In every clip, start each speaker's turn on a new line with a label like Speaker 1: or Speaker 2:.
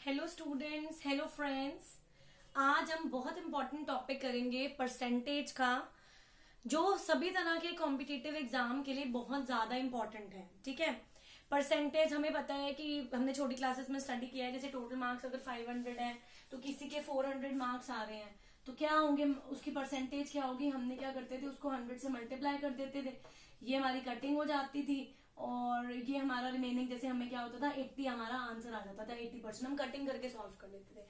Speaker 1: Hello students, hello friends. आज हम बहुत इंपॉर्टेंट टॉपिक करेंगे परसेंटेज का, जो सभी तरह के कॉम्पिटिटिव एग्जाम के लिए बहुत ज्यादा इंपॉर्टेंट है। ठीक है, परसेंटेज हमें पता है कि हमने छोटी क्लासेस में स्टडी किया है। जैसे टोटल मार्क्स अगर 500 है तो किसी के 400 मार्क्स आ रहे हैं तो क्या होंगे, उसकी परसेंटेज क्या होगी। हमने क्या करते थे, उसको 100 से मल्टीप्लाई कर देते थे, ये हमारी कटिंग हो जाती थी और ये हमारा रिमेनिंग, जैसे हमें क्या होता था 80 हमारा आंसर आ जाता था। 80% हम कटिंग करके सॉल्व कर लेते थे।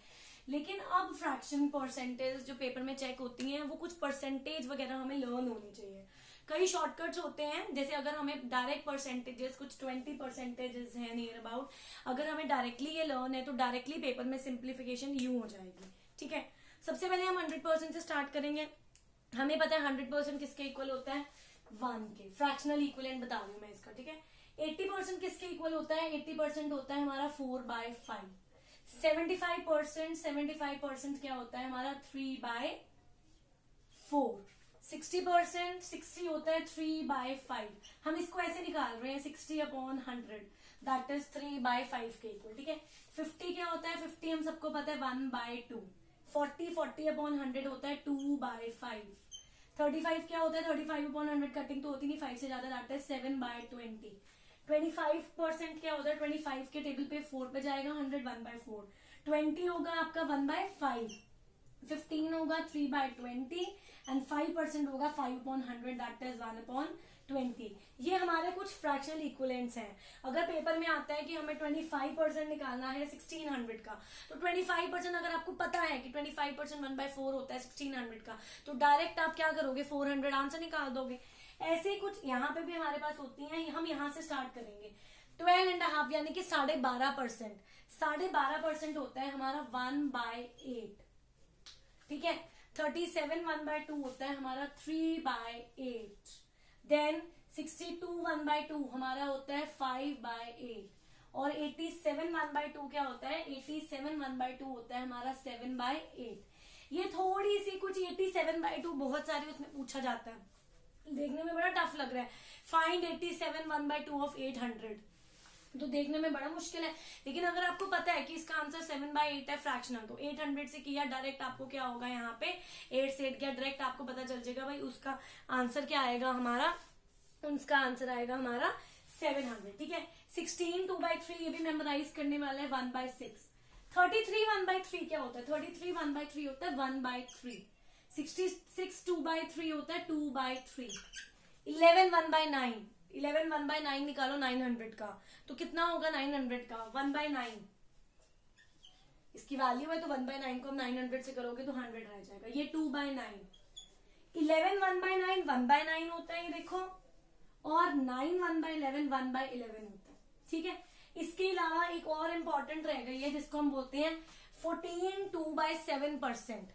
Speaker 1: लेकिन अब फ्रैक्शन परसेंटेज जो पेपर में चेक होती हैं वो कुछ परसेंटेज वगैरह हमें लर्न होनी चाहिए। कई शॉर्टकट्स होते हैं, जैसे अगर हमें डायरेक्ट परसेंटेजेस कुछ 20% है नियर अबाउट, अगर हमें डायरेक्टली ये लर्न है तो डायरेक्टली पेपर में सिंप्लीफिकेशन यूं हो जाएगी। ठीक है, सबसे पहले हम 100% से स्टार्ट करेंगे। हमें पता है 100% किसके इक्वल होता है, 1 के। फ्रैक्शनल इक्विवेलेंट बता रही हूँ मैं इसका। ठीक है, 80% किसके इक्वल होता है, 80% होता है हमारा 4/5। 75% क्या होता है हमारा 3/4। 60% होता है 3/5। हम इसको ऐसे निकाल रहे हैं 60/100 दैट इज 3/5 के इक्वल। ठीक है, 50 क्या होता है, 50 हम सबको पता है 1/2। 40/100 होता है 2/5। 35 क्या होता है, 35/100 कटिंग तो होती नहीं 5 से ज्यादा, दैट इज 7/20। 25% क्या होता है, 25 के टेबल पे 4 पे जाएगा 100 1/4। 20 होगा आपका 1/5। 15 होगा 3/20 एंड 5% होगा 5/100 दैट इज 1/20। ये हमारे कुछ फ्रैक्शनल इक्विवेलेंट्स हैं। अगर पेपर में आता है कि हमें 25% निकालना है 1600 का, तो 25% अगर आपको पता है कि 25% 1/4 होता है 1600 का, तो डायरेक्ट आप क्या करोगे, 400 आंसर निकाल दोगे। ऐसे ही कुछ यहाँ पे भी हमारे पास होती हैं। हम यहाँ से स्टार्ट करेंगे 12.5 यानी कि 12.5%। 12.5% होता है हमारा 1/8। ठीक है, 37 1/2 होता है हमारा 3/8। देन 62 1/2 हमारा होता है 5/8। और 87 1/2 क्या होता है, 87 1/2 होता है हमारा 7/8। ये थोड़ी सी कुछ 87/2 बहुत सारी उसमें पूछा जाता है, देखने में बड़ा टफ लग रहा है। फाइंड 87 1/2 ऑफ 800, तो देखने में बड़ा मुश्किल है। लेकिन अगर आपको पता है कि इसका आंसर 7/8 है फ्रैक्शनल, तो 800 से किया डायरेक्ट आपको क्या होगा, यहाँ पे 8 से 8 किया डायरेक्ट आपको पता चल जाएगा भाई उसका आंसर क्या आएगा हमारा, उसका आंसर आएगा हमारा 700। ठीक है, 16 2/3 ये भी मेमोराइज करने वाला है 1/6। 33 1/3 क्या होता है, 33 1/3 होता है 1/3। 66 2/3 होता है 2/3। 11 1/9, 11 1/9 निकालो 900 का, तो कितना होगा 900 का 1/9। इसकी वैल्यू है तो 1/9 को हम 900 से करोगे तो 100 रह जाएगा, ये 2/9। 11 1/9 1/9 होता है ये देखो, और 9 1/11 1/11 होता है। ठीक है, इसके अलावा एक और इंपॉर्टेंट रह गई है जिसको हम बोलते हैं 14 2/7%।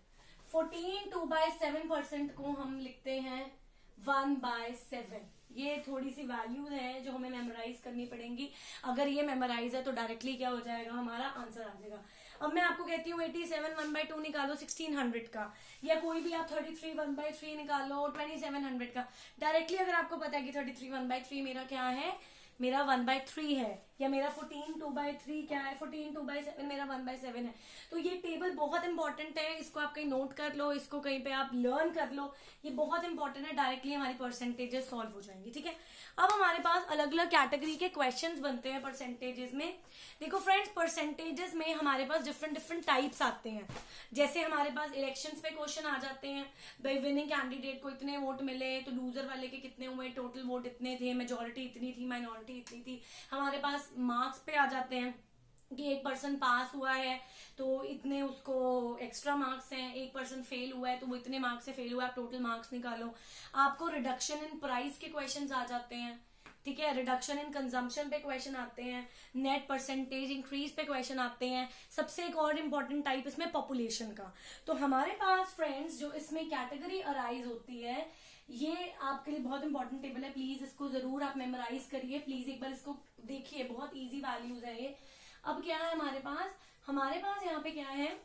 Speaker 1: 14 2/7% को हम लिखते हैं 1/7। ये थोड़ी सी वैल्यूज है जो हमें मेमोराइज करनी पड़ेंगी। अगर ये मेमोराइज है तो डायरेक्टली क्या हो जाएगा, हमारा आंसर आ जाएगा। अब मैं आपको कहती हूँ 87 1/2 निकालो 1600 का, या कोई भी आप 33 1/3 निकालो 2700 का। डायरेक्टली अगर आपको पता है कि 33 1/3 मेरा क्या है, मेरा 1/3 है, या मेरा 14 2/3 क्या है, 14 2/7 मेरा 1/7 है, तो ये टेबल बहुत इंपॉर्टेंट है। इसको आप कहीं नोट कर लो, इसको कहीं पे आप लर्न कर लो, ये बहुत इंपॉर्टेंट है। डायरेक्टली हमारी परसेंटेजेस सॉल्व हो जाएंगी। ठीक है, अब हमारे पास अलग अलग कैटेगरी के क्वेश्चंस बनते हैं परसेंटेजेस में। देखो फ्रेंड्स, परसेंटेजेस में हमारे पास डिफरेंट टाइप्स आते हैं। जैसे हमारे पास इलेक्शंस पे क्वेश्चन आ जाते हैं, भाई विनिंग कैंडिडेट को इतने वोट मिले तो लूजर वाले के कितने हुए, टोटल वोट इतने थे, मेजोरिटी इतनी थी, माइनॉरिटी इतनी थी। हमारे पास मार्क्स पे आ जाते हैं कि एक पर्सन पास हुआ है तो इतने उसको एक्स्ट्रा मार्क्स हैं, एक पर्सन फेल हुआ है तो वो इतने मार्क्स से फेल हुआ है, आप टोटल मार्क्स निकालो। आपको रिडक्शन इन प्राइस के क्वेश्चंस आ जाते हैं। ठीक है, रिडक्शन इन कंजम्पशन पे क्वेश्चन आते हैं, नेट परसेंटेज इंक्रीज पे क्वेश्चन आते हैं। सबसे एक और इम्पोर्टेंट टाइप इसमें पॉपुलेशन का। तो हमारे पास फ्रेंड्स जो इसमें कैटेगरी अराइज होती है, ये आपके लिए बहुत इंपॉर्टेंट टेबल है। प्लीज इसको जरूर आप मेमोराइज करिए, प्लीज एक बार इसको देखिए, बहुत इजी वैल्यूज है ये। अब क्या है हमारे पास यहाँ पे क्या है,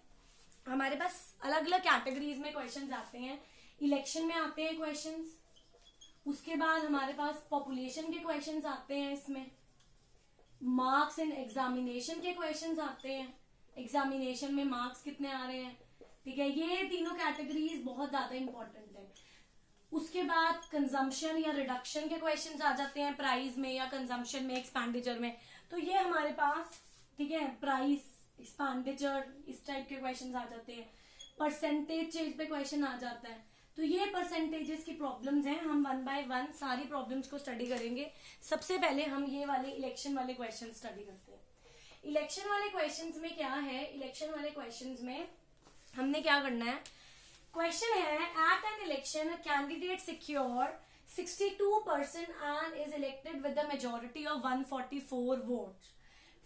Speaker 1: हमारे पास अलग अलग कैटेगरीज में क्वेश्चंस आते हैं। इलेक्शन में आते हैं क्वेश्चंस, उसके बाद हमारे पास पॉपुलेशन के क्वेश्चंस आते हैं, इसमें मार्क्स इन एग्जामिनेशन के क्वेश्चंस आते हैं, एग्जामिनेशन में मार्क्स कितने आ रहे हैं, ठीक है। ये तीनों कैटेगरीज बहुत ज्यादा इंपॉर्टेंट है। उसके बाद कंजम्पशन या रिडक्शन के क्वेश्चंस आ जाते हैं प्राइस में या कंजम्पशन में, एक्सपेंडिचर में। तो ये हमारे पास, ठीक है, प्राइस, एक्सपेंडिचर, इस टाइप के क्वेश्चंस आ जाते हैं। परसेंटेज चेंज पे क्वेश्चन आ जाता है। तो ये परसेंटेजेस की प्रॉब्लम्स हैं, हम वन बाय वन सारी प्रॉब्लम्स को स्टडी करेंगे। सबसे पहले हम ये वाले इलेक्शन वाले क्वेश्चन स्टडी करते हैं। इलेक्शन वाले क्वेश्चंस में क्या है, इलेक्शन वाले क्वेश्चंस में हमने क्या करना है, क्वेश्चन है at an election candidate secure 62% and is elected with the majority of 144 votes.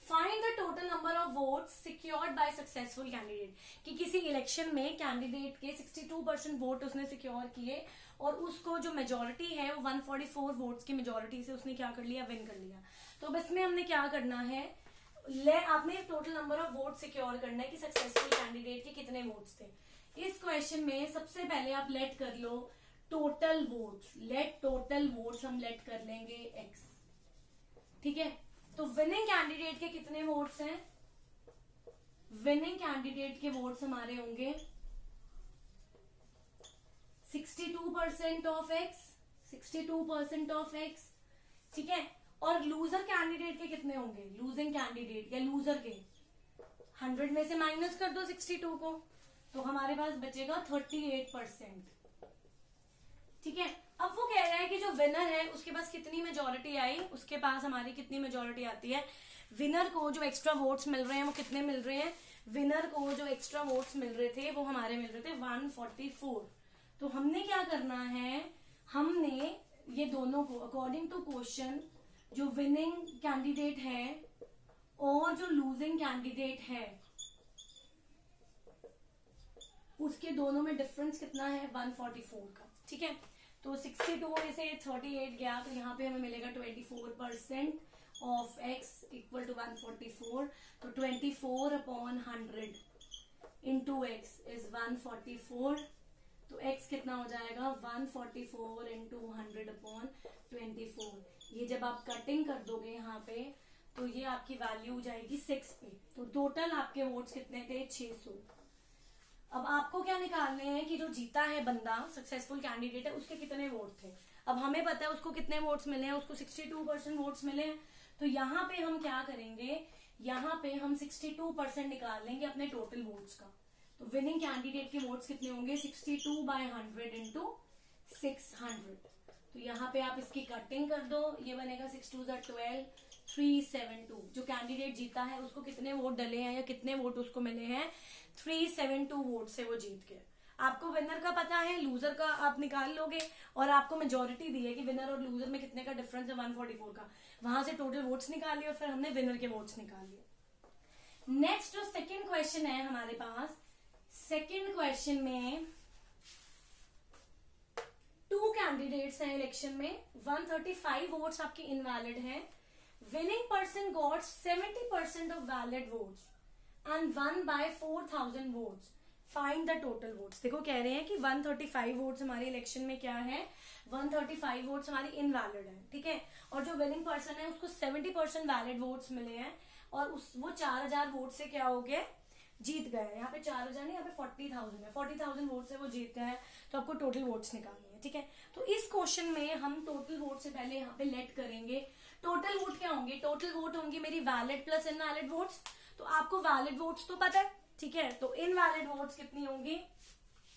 Speaker 1: Find the total number of votes secured by successful candidate. कि किसी इलेक्शन में कैंडिडेट के 62% वोट उसने सिक्योर किए और उसको जो मेजोरिटी है वो 144 वोट्स की मेजोरिटी से उसने क्या कर लिया, विन कर लिया। तो अब इसमें हमने क्या करना है, आपने total number of vote secure करना है कि सक्सेसफुल कैंडिडेट के कितने वोट्स थे। इस क्वेश्चन में सबसे पहले आप लेट कर लो total votes, let total votes हम लेट कर लेंगे x, ठीक है। तो विनिंग कैंडिडेट के कितने वोट्स हैं, विनिंग कैंडिडेट के वोट्स हमारे होंगे 62% ऑफ x, 62% ऑफ x, ठीक है। और लूजर कैंडिडेट के कितने होंगे, लूजिंग कैंडिडेट या लूजर के 100 में से माइनस कर दो 62 को, तो हमारे पास बचेगा 38%, ठीक है। अब वो कह रहा है कि जो विनर है उसके पास कितनी मेजोरिटी आई, उसके पास हमारी कितनी मेजोरिटी आती है। विनर को जो एक्स्ट्रा वोट्स मिल रहे हैं वो कितने मिल रहे हैं, विनर को जो एक्स्ट्रा वोट्स मिल रहे थे वो हमारे मिल रहे थे 144। तो हमने क्या करना है, हमने ये दोनों को अकॉर्डिंग टू क्वेश्चन जो विनिंग कैंडिडेट है और जो लूजिंग कैंडिडेट है उसके दोनों में डिफरेंस कितना है, 144 का, ठीक है। तो 62 में से 38 गया तो यहाँ पे हमें मिलेगा 24% ऑफ x इक्वल टू 144। तो 24/100 इंटू x इज 144। तो x कितना हो जाएगा, 144 इंटू 100/24। ये जब आप कटिंग कर दोगे यहाँ पे तो ये आपकी वैल्यू हो जाएगी 6 पे। तो टोटल आपके वोट्स कितने थे, 600। अब आपको क्या निकालने हैं कि जो जीता है बंदा, सक्सेसफुल कैंडिडेट है, उसके कितने वोट थे। अब हमें पता है उसको कितने वोट्स मिले हैं, उसको 62% वोट्स मिले हैं। तो यहाँ पे हम क्या करेंगे, यहाँ पे हम 62% निकाल लेंगे अपने टोटल वोट्स का। तो विनिंग कैंडिडेट के वोट्स कितने होंगे, 62/100 इंटू 600। तो यहाँ पे आप इसकी कटिंग कर दो, ये बनेगा 6 2 12 372। जो कैंडिडेट जीता है उसको कितने वोट डले हैं या कितने वोट उसको मिले हैं, 372 वोट से वो जीत गया। आपको विनर का पता है, लूजर का आप निकाल लोगे और आपको मेजोरिटी दी है कि विनर और लूजर में कितने का डिफरेंस है, 144 का। वहां से टोटल वोट्स निकाल लिए और फिर हमने विनर के वोट्स निकाल लिए। नेक्स्ट जो सेकंड क्वेश्चन है हमारे पास, सेकंड क्वेश्चन में 2 कैंडिडेट्स हैं इलेक्शन में, 135 वोट्स आपकी इनवैलिड हैं। Winning person got 70% of valid votes and won by 4000 votes. Find the total votes. देखो कह रहे हैं कि 135 वोट्स हमारे इलेक्शन में क्या है, 135 वोट्स हमारी इनवैलिड है, ठीक है। और जो विनिंग पर्सन है उसको 70% वैलिड वोट्स मिले हैं और वो 4000 वोट से क्या हो गया, जीत गया है। यहाँ पे 4000 नहीं, यहाँ पे 40,000 है, 40,000 वोट से वो जीत गया है। तो आपको टोटल वोट्स निकालनी है, ठीक है। तो इस क्वेश्चन में हम टोटल वोट से पहले यहाँ पे लेट करेंगे। टोटल वोट क्या होंगे, टोटल वोट होंगी मेरी वैलिड प्लस इनवैलिड वोट्स। तो आपको वैलिड वोट्स तो पता है, ठीक है। तो इनवैलिड वोट्स कितनी होंगी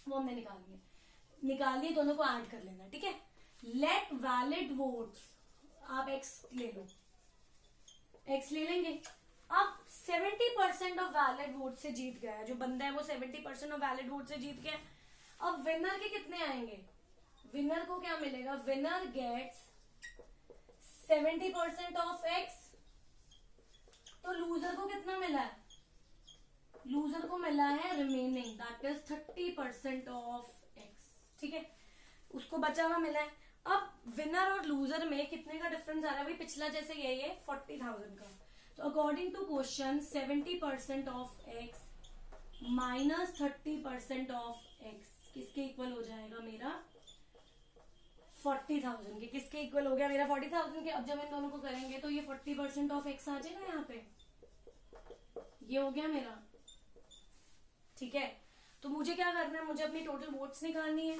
Speaker 1: वो हमने निकालिए, दोनों को ऐड कर लेना, ठीक है। लेट वैलिड वोट्स, आप x ले लो, x ले लेंगे। अब 70% ऑफ वैलिड वोट से जीत गया, जो बंदा है वो 70% ऑफ वैलिड वोट से जीत गया। अब विनर के कितने आएंगे, विनर को क्या मिलेगा, विनर गेट्स 70% ऑफ x। तो लूजर को कितना मिला है, लूजर को मिला है remaining, that is 30% of x, ठीक है। उसको बचा हुआ मिला है। अब विनर और लूजर में कितने का डिफरेंस आ रहा है, भाई पिछला जैसे यही है 40,000 का। तो according to question 70% of x minus 30% of x किसके इक्वल हो जाएगा, मेरा 40,000 के। किसके इक्वल हो गया, मेरा 40,000 के। अब जब इन दोनों को करेंगे तो ये 40% ऑफ x आ जाएगा, यहाँ पे ये हो गया मेरा ठीक है, तो मुझे क्या करना है, मुझे अपनी टोटल वोट्स निकालनी है।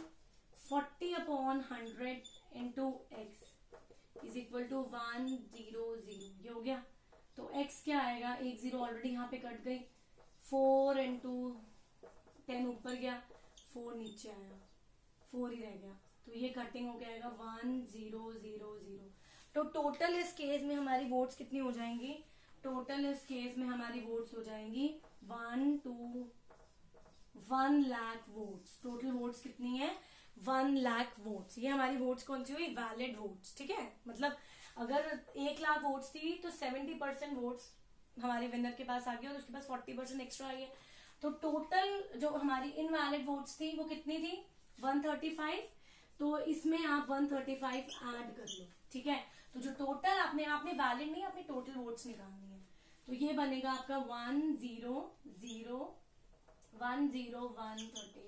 Speaker 1: 40/100 into X is equal to 100, ये हो गया। तो x क्या आएगा, एक 0 ऑलरेडी यहाँ पे कट गई, 4 इंटू 10 ऊपर गया, 4 नीचे आया, 4 ही रह गया, तो ये कटिंग हो जाएगा 1000। तो टोटल इस केस में हमारी वोट्स कितनी हो जाएंगी, टोटल इस केस में हमारी वोट्स हो जाएंगी 1 लाख वोट्स। टोटल वोट्स कितनी है, 1 लाख वोट्स। ये हमारी वोट्स कौन सी हुई, वैलिड वोट्स, ठीक है। मतलब अगर 1 लाख वोट्स थी तो 70% वोट्स हमारे विनर के पास आ गए और उसके पास 40% एक्स्ट्रा आई है। तो टोटल जो हमारी इनवैलिड वोट्स थी वो कितनी थी, 135। तो इसमें आप 135 ऐड कर लो, ठीक है। तो जो टोटल आपने वैलिड नहीं, आपने टोटल वोट्स निकालनी है। तो ये बनेगा आपका 10135।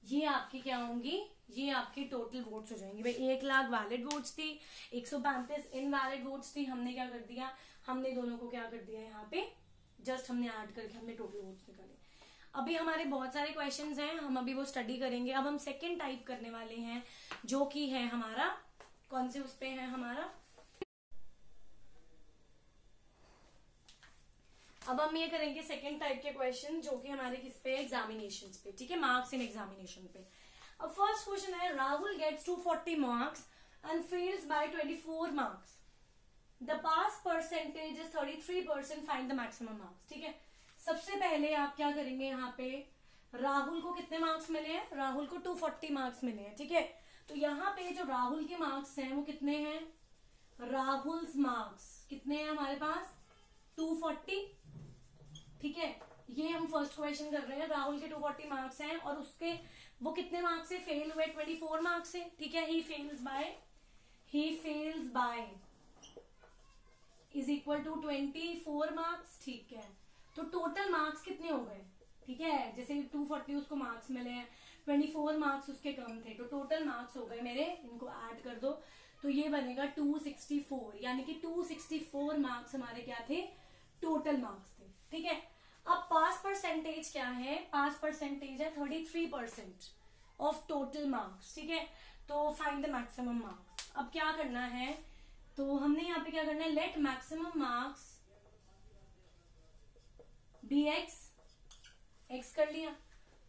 Speaker 1: ये आपकी क्या होंगी, ये आपकी टोटल वोट्स हो जाएंगी। भाई 1 लाख वैलिड वोट्स थी, 135 इनवैलिड वोट्स थी, हमने क्या कर दिया, हमने दोनों को क्या कर दिया, यहाँ पे जस्ट हमने ऐड करके हमने टोटल वोट्स निकाले। अभी हमारे बहुत सारे क्वेश्चंस हैं, हम अभी वो स्टडी करेंगे। अब हम सेकंड टाइप करने वाले हैं, जो कि है हमारा कौन से उस पे है हमारा, अब हम ये करेंगे सेकंड टाइप के क्वेश्चन, जो कि हमारे किस पे, एग्जामिनेशन पे, ठीक है, मार्क्स इन एग्जामिनेशन पे। अब फर्स्ट क्वेश्चन है, Rahul gets 240 marks and fails by 24 marks. The pass percentage is 33%, find the maximum marks. ठीक है, सबसे पहले आप क्या करेंगे, यहाँ पे राहुल को कितने मार्क्स मिले हैं, राहुल को 240 मार्क्स मिले हैं, ठीक है। तो यहाँ पे जो राहुल के मार्क्स हैं वो कितने हैं, राहुल्स मार्क्स कितने हैं हमारे पास, 240, ठीक है। ये हम फर्स्ट क्वेश्चन कर रहे हैं, राहुल के 240 मार्क्स हैं और उसके वो कितने मार्क्स से फेल हुए, 24 मार्क्स से, ठीक है। He fails by is equal to 24 marks, ठीक है। तो टोटल मार्क्स कितने हो गए, ठीक है, जैसे 240 उसको मार्क्स मिले हैं, 24 मार्क्स उसके कम थे, तो टोटल मार्क्स हो गए मेरे, इनको ऐड कर दो तो ये बनेगा 264, यानी कि 264 मार्क्स हमारे क्या थे, टोटल मार्क्स थे, ठीक है। अब पास परसेंटेज क्या है, पास परसेंटेज है 33% ऑफ टोटल मार्क्स, ठीक है। तो फाइंड द मैक्सिमम मार्क्स। अब क्या करना है, तो हमने यहाँ पे क्या करना है, let maximum marks be X कर लिया।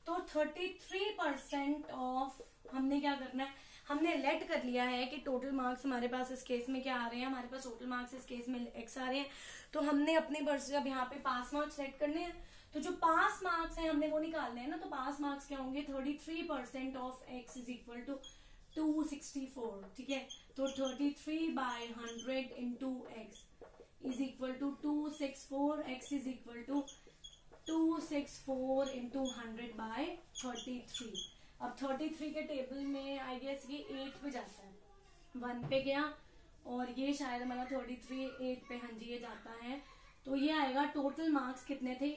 Speaker 1: तो 33% ऑफ, हमने क्या करना है, हमने लेट कर लिया है कि टोटल मार्क्स हमारे पास इस केस में क्या आ रहे हैं, हमारे पास टोटल मार्क्स इस केस में एक्स आ रहे हैं। तो हमने अपने वर्ष से अब यहाँ पे पास मार्क्स सेट करने हैं, तो जो पास मार्क्स हैं हमने वो निकालने हैं ना। तो पास मार्क्स क्या होंगे, 33% of X is equal to 264, ठीक है। तो 33/100 into X is equal to 264, X is equal to 264 into 100/33। अब 33 के टेबल में आई गेस ये 8 पे जाता है, 1 पे गया और ये शायद हमारा 33 8 पे, हाँ जी ये जाता है। तो ये आएगा, टोटल मार्क्स कितने थे,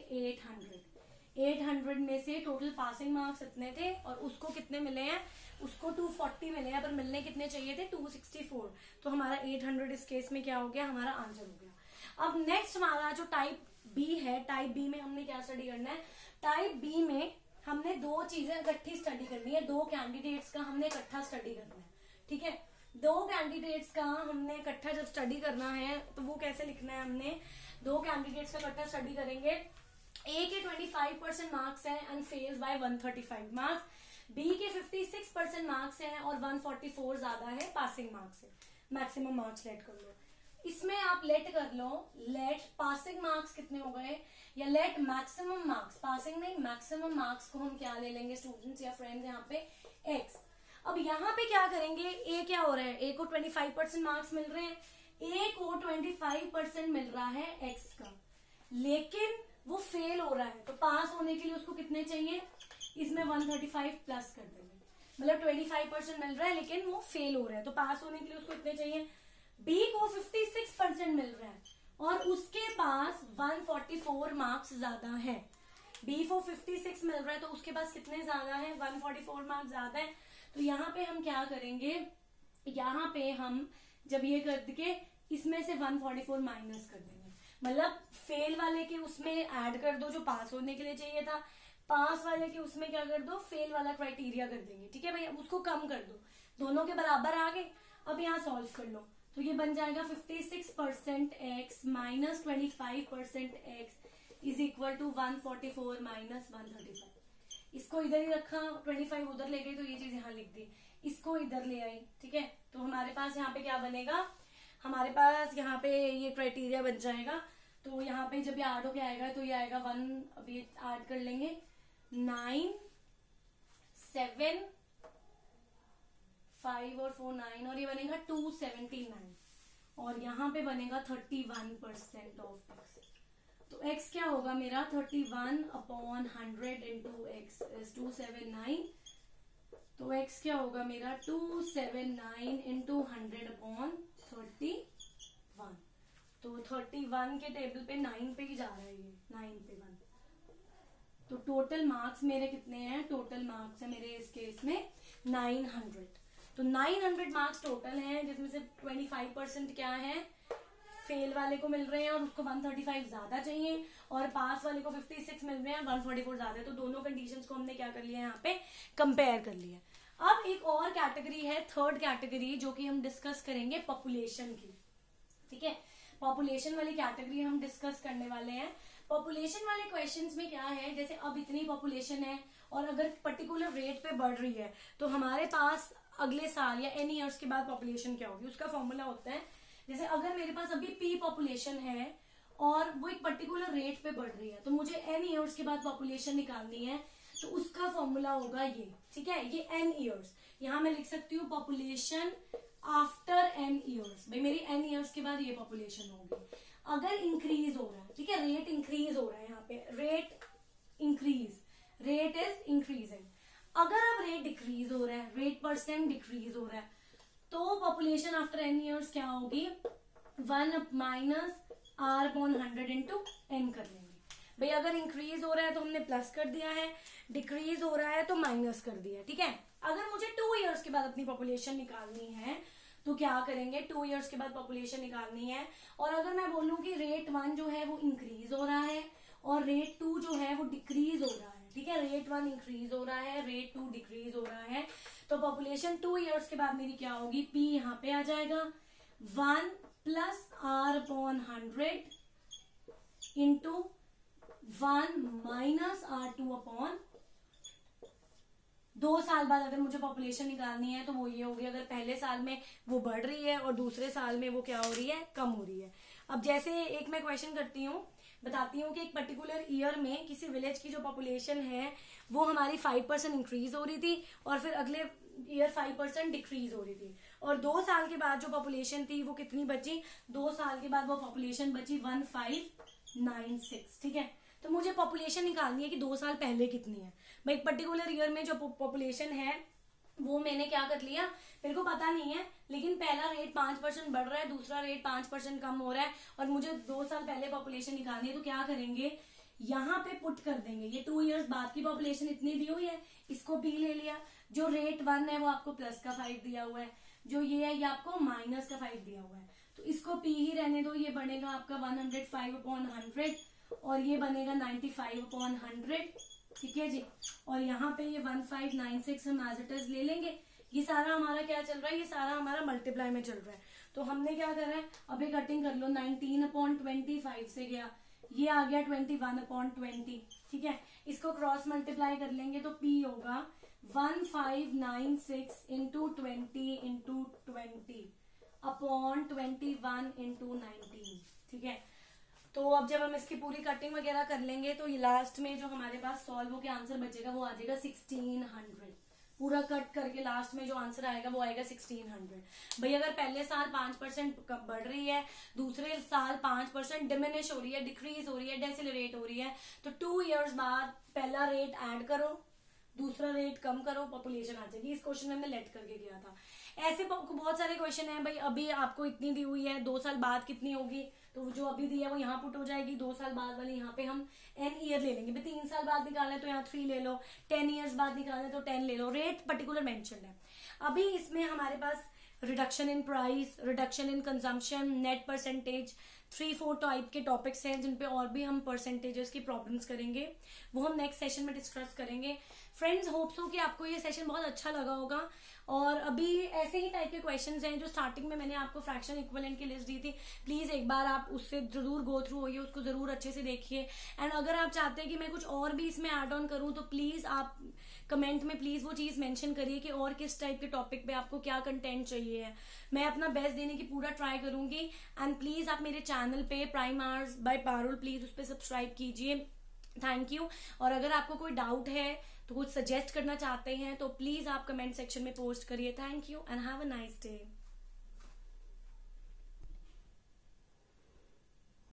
Speaker 1: 800 में से टोटल पासिंग मार्क्स इतने थे और उसको कितने मिले हैं, उसको 240 मिले हैं, पर मिलने कितने चाहिए थे, 264। तो हमारा 800 इस केस में क्या हो गया, हमारा आंसर हो गया। अब नेक्स्ट हमारा जो टाइप बी है, टाइप बी में हमने क्या स्टडी करना है, टाइप बी में हमने दो चीजें इकट्ठी स्टडी करनी है, दो कैंडिडेट्स का हमने इकट्ठा स्टडी करना है, ठीक है। दो कैंडिडेट्स का हमने इकट्ठा जब स्टडी करना है तो वो कैसे लिखना है, हमने दो कैंडिडेट्स का इकट्ठा स्टडी करेंगे। ए के 25% मार्क्स हैं and fails by 135 marks, B के 56% मार्क्स हैं और 144 ज्यादा है पासिंग मार्क्स से। मैक्सिमम मार्क्स लेट कर लो, इसमें आप लेट कर लो, लेट पासिंग मार्क्स कितने हो गए, या लेट मैक्सिमम मार्क्स, पासिंग नहीं मैक्सिमम मार्क्स को हम क्या ले लेंगे स्टूडेंट्स या फ्रेंड्स, यहाँ पे एक्स। अब यहाँ पे क्या करेंगे, ए क्या हो रहा है, ए को 25% मार्क्स मिल रहे हैं, ए को 25% मिल रहा है एक्स का, लेकिन वो फेल हो रहा है, तो पास होने के लिए उसको कितने चाहिए, इसमें 135 प्लस कर देंगे, मतलब 25% मिल रहा है लेकिन वो फेल हो रहा है, तो पास होने के लिए उसको इतने चाहिए। बी को 56% मिल रहा है और उसके पास 144 मार्क्स ज्यादा है, बी को 56 मिल रहा है तो उसके पास कितने ज्यादा है, 144 मार्क्स ज्यादा है। तो यहाँ पे हम क्या करेंगे, यहाँ पे हम जब ये करके इसमें से 144 माइनस कर देंगे, मतलब फेल वाले के उसमें ऐड कर दो जो पास होने के लिए चाहिए था, पास वाले के उसमें क्या कर दो, फेल वाला क्राइटेरिया कर देंगे, ठीक है भाई। अब उसको कम कर दो, दोनों के बराबर आ गए। अब यहाँ सॉल्व कर लो, तो ये बन जाएगा 56% x minus 25% x is equal to 144 minus 135। इसको इधर ही रखा, 25 उधर ले गई तो ये चीज यहाँ लिख दी, इसको इधर ले आई, ठीक है। तो हमारे पास यहाँ पे क्या बनेगा, हमारे पास यहाँ पे ये क्राइटेरिया बन जाएगा। तो यहाँ पे जब ये ऐड होके आएगा तो ये आएगा 1, अभी ऐड कर लेंगे, 9 7 5 और 4 9, और ये बनेगा 279, और यहाँ पे बनेगा 31% ऑफ x। तो x क्या होगा मेरा, 31/100 इंटू एक्स इज 279। तो x क्या होगा मेरा, 279 इंटू 100/31। तो 31 के टेबल पे 9 पे ही जा रहा है, ये 9 पे 1। तो टोटल मार्क्स मेरे कितने हैं, टोटल मार्क्स है मेरे इस केस में 900। तो 900 मार्क्स टोटल हैं, जिसमें से 25% क्या है, फेल वाले को मिल रहे हैं और उसको 135 ज्यादा चाहिए, और पास वाले को 56 मिल रहे हैं, 144 ज्यादा है। तो दोनों कंडीशंस को हमने क्या कर लिया, यहाँ पे कंपेयर कर लिया। अब एक और कैटेगरी है, थर्ड कैटेगरी, जो कि हम डिस्कस करेंगे पॉपुलेशन की, ठीक है। पॉपुलेशन वाली कैटेगरी हम डिस्कस करने वाले हैं। पॉपुलेशन वाले क्वेश्चंस में क्या है, जैसे अब इतनी पॉपुलेशन है और अगर पर्टिकुलर रेट पे बढ़ रही है, तो हमारे पास अगले साल या एन ईयर्स के बाद पॉपुलेशन क्या होगी, उसका फॉर्मूला होता है, जैसे अगर मेरे पास अभी पी पॉपुलेशन है और वो एक पर्टिकुलर रेट पे बढ़ रही है, तो मुझे एन ईयर्स के बाद पॉपुलेशन निकालनी है, तो उसका फॉर्मूला होगा ये, ठीक है। ये एन ईयर्स, यहाँ मैं लिख सकती हूँ पॉपुलेशन आफ्टर एन ईयर्स, भाई मेरी एन ईयर्स के बाद ये पॉपुलेशन होगी। अगर इंक्रीज हो रहा है, ठीक है, रेट इंक्रीज हो रहा है, यहाँ पे rate increase, rate is increasing. अगर अब रेट डिक्रीज हो रहा है, रेट परसेंट डिक्रीज हो रहा है, तो पॉपुलेशन आफ्टर एन ईयर्स क्या होगी, 1 माइनस r/100 इंटू एन कर लेंगे। भाई अगर इंक्रीज हो रहा है तो हमने प्लस कर दिया है, डिक्रीज हो रहा है तो माइनस कर दिया, ठीक है। अगर मुझे 2 इयर्स के बाद अपनी पॉपुलेशन निकालनी है तो क्या करेंगे, 2 इयर्स के बाद पॉपुलेशन निकालनी है, और अगर मैं बोलूं कि रेट 1 जो है वो इंक्रीज हो रहा है और रेट 2 जो है वो डिक्रीज हो रहा है, ठीक है, रेट 1 इंक्रीज हो रहा है, रेट 2 डिक्रीज हो रहा है, तो पॉपुलेशन 2 इयर्स के बाद मेरी क्या होगी, P यहाँ पे आ जाएगा 1 plus r/100 into 1 minus r2/। 2 साल बाद अगर मुझे पॉपुलेशन निकालनी है तो वो ये होगी, अगर पहले साल में वो बढ़ रही है और दूसरे साल में वो क्या हो रही है, कम हो रही है। अब जैसे एक मैं क्वेश्चन करती हूँ, बताती हूँ कि एक पर्टिकुलर ईयर में किसी विलेज की जो पॉपुलेशन है वो हमारी 5% इंक्रीज हो रही थी और फिर अगले ईयर 5% डिक्रीज हो रही थी, और 2 साल के बाद जो पॉपुलेशन थी वो कितनी बची, 2 साल के बाद वो पॉपुलेशन बची 1596, ठीक है। तो मुझे पॉपुलेशन निकालनी है कि 2 साल पहले कितनी है। भाई एक पर्टिकुलर ईयर में जो पॉपुलेशन है वो मैंने क्या कर लिया, मेरे को पता नहीं है, लेकिन पहला रेट 5% बढ़ रहा है, दूसरा रेट 5% कम हो रहा है, और मुझे 2 साल पहले पॉपुलेशन निकालनी है, तो क्या करेंगे, यहाँ पे पुट कर देंगे। ये 2 इयर्स बाद की पॉपुलेशन इतनी दी हुई है, इसको P ले लिया, जो रेट 1 है वो आपको प्लस का 5 दिया हुआ है, जो ये है ये आपको माइनस का 5 दिया हुआ है, तो इसको P ही रहने दो। ये बनेगा आपका 105/100 और ये बनेगा 95/100, ठीक है जी। और यहाँ पे ये 1596 हम एज इट इज ले लेंगे। ये सारा हमारा क्या चल रहा है, ये सारा हमारा मल्टीप्लाई में चल रहा है। तो हमने क्या करा है, अभी कटिंग कर लो, 19/25 से गया, ये आ गया 21/20, ठीक है। इसको क्रॉस मल्टीप्लाई कर लेंगे तो P होगा 1596 इंटू 20 इंटू 20/21 इंटू 19, ठीक है। तो अब जब हम इसकी पूरी कटिंग वगैरह कर लेंगे तो लास्ट में जो हमारे पास सॉल्व होकर आंसर बचेगा वो आ जाएगा 1600। पूरा कट करके लास्ट में जो आंसर आएगा वो आएगा 1600। भाई अगर पहले साल 5% बढ़ रही है, दूसरे साल 5% डिमिनिश हो रही है, डिक्रीज हो रही है, डेसिलरेट हो रही है, तो 2 इयर्स बाद पहला रेट ऐड करो, दूसरा रेट कम करो, पॉपुलेशन आ जाएगी। इस क्वेश्चन में हमने लेट करके किया था। ऐसे बहुत सारे क्वेश्चन हैं। भाई अभी आपको इतनी दी हुई है, 2 साल बाद कितनी होगी, तो जो अभी दी है वो यहाँ पुट हो जाएगी, 2 साल बाद वाली यहाँ पे हम n ईयर ले लेंगे। भाई 3 साल बाद निकाले तो यहाँ 3 ले लो, 10 ईयर्स बाद निकाले तो 10 ले लो, रेट पर्टिकुलर मेंशन है। अभी इसमें हमारे पास reduction in price, reduction in consumption, net percentage, 3-4 type के टॉपिक्स हैं जिन पे और भी हम परसेंटेजेस की प्रॉब्लम्स करेंगे, वो हम नेक्स्ट सेशन में डिस्कस करेंगे। फ्रेंड्स, होप सो कि आपको ये सेशन बहुत अच्छा लगा होगा। और अभी ऐसे ही टाइप के क्वेश्चंस हैं जो स्टार्टिंग में मैंने आपको फ्रैक्शन इक्विवेलेंट की लिस्ट दी थी, प्लीज एक बार आप उससे जरूर गो थ्रू होइए, उसको जरूर अच्छे से देखिए। एंड अगर आप चाहते हैं कि मैं कुछ और भी इसमें ऐड ऑन करूं तो प्लीज आप कमेंट में प्लीज वो चीज मेंशन करिए कि और किस टाइप के टॉपिक पे आपको क्या कंटेंट चाहिए है। मैं अपना बेस्ट देने की पूरा ट्राई करूंगी। एंड प्लीज आप मेरे चैनल पे prime hours bye Parul please उस पर सब्सक्राइब कीजिए। Thank you. और अगर आपको कोई डाउट है तो कुछ सजेस्ट करना चाहते हैं तो प्लीज आप कमेंट सेक्शन में पोस्ट करिए। Thank you and have a nice day.